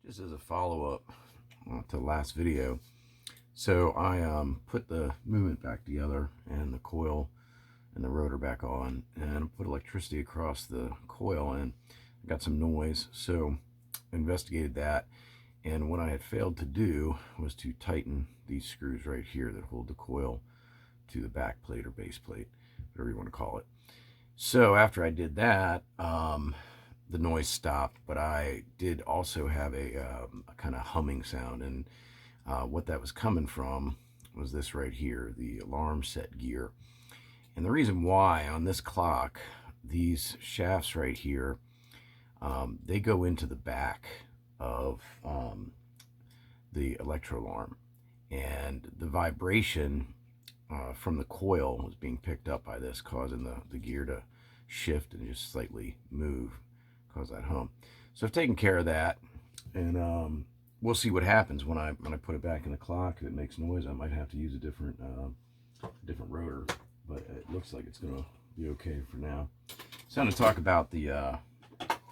Just as a follow-up to the last video, so I put the movement back together and the coil and the rotor back on, and put electricity across the coil, and got some noise. So investigated that, and what I had failed to do was to tighten these screws right here that hold the coil to the back plate or base plate, whatever you want to call it. So after I did that, the noise stopped, but I did also have a kind of humming sound, and what that was coming from was this right here, the alarm set gear. And the reason why on this clock, these shafts right here, they go into the back of the Electrolarm, and the vibration from the coil was being picked up by this, causing the gear to shift and just slightly move, cause that hum. So I've taken care of that, and we'll see what happens when I put it back in the clock. If it makes noise, I might have to use a different rotor, but it looks like it's gonna be okay for now. So I'm gonna talk about the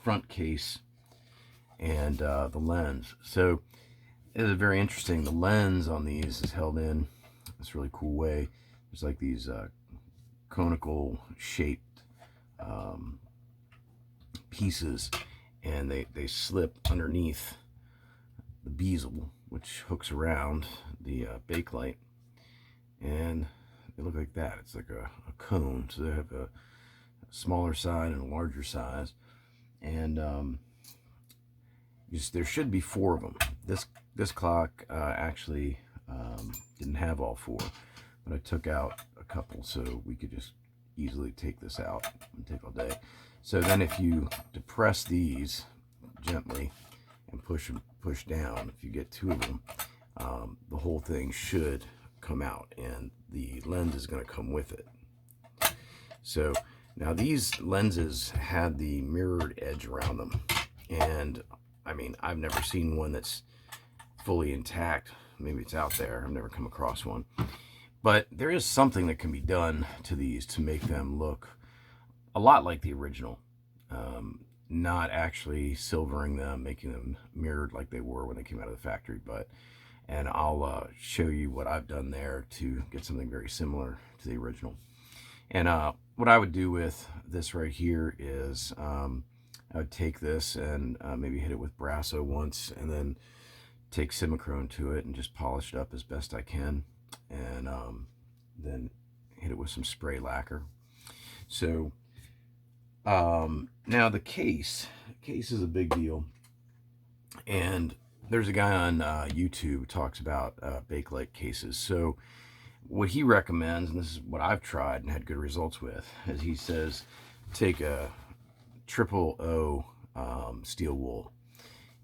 front case and the lens. So it is very interesting. The lens on these is held in this really cool way. There's like these conical shaped pieces, and they slip underneath the bezel, which hooks around the bakelite, and they look like that. It's like a cone. So they have a smaller side and a larger size, and there should be 4 of them. This clock actually didn't have all 4, but I took out a couple so we could just easily take this out and take all day. So then if you depress these gently and push down, if you get 2 of them, the whole thing should come out, and the lens is going to come with it. So now these lenses had the mirrored edge around them, and I mean, I've never seen one that's fully intact. Maybe it's out there. I've never come across one. But there is something that can be done to these to make them look a lot like the original. Not actually silvering them, making them mirrored like they were when they came out of the factory, and I'll show you what I've done there to get something very similar to the original. And what I would do with this right here is I would take this and maybe hit it with Brasso once, and then take Telechron to it and just polish it up as best I can, and then hit it with some spray lacquer. So now the case is a big deal, and there's a guy on YouTube who talks about bakelite cases. So what he recommends, and this is what I've tried and had good results with, is he says take a 000 steel wool,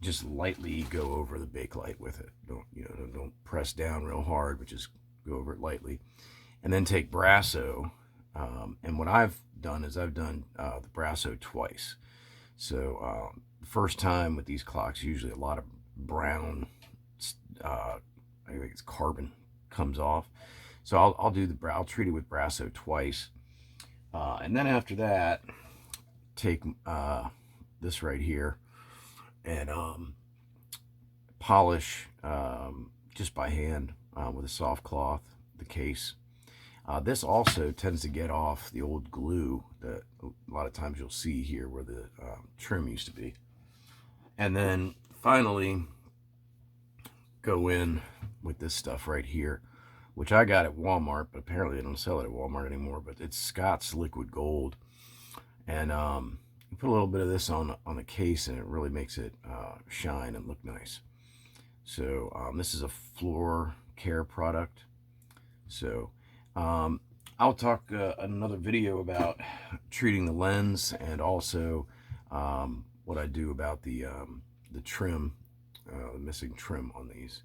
just lightly go over the bakelite with it. Don't press down real hard, but just go over it lightly, and then take Brasso. And what I've done is I've done the Brasso twice. So the first time with these clocks, usually a lot of brown, I think it's carbon, comes off. So I'll treat it with Brasso twice, and then after that, take this right here and polish just by hand with a soft cloth the case. This also tends to get off the old glue that a lot of times you'll see here where the trim used to be. And then finally go in with this stuff right here, which I got at Walmart, but apparently they don't sell it at Walmart anymore, but it's Scott's Liquid Gold. And you put a little bit of this on the case, and it really makes it shine and look nice. So this is a floor care product. So I'll talk another video about treating the lens, and also what I do about the trim, the missing trim on these.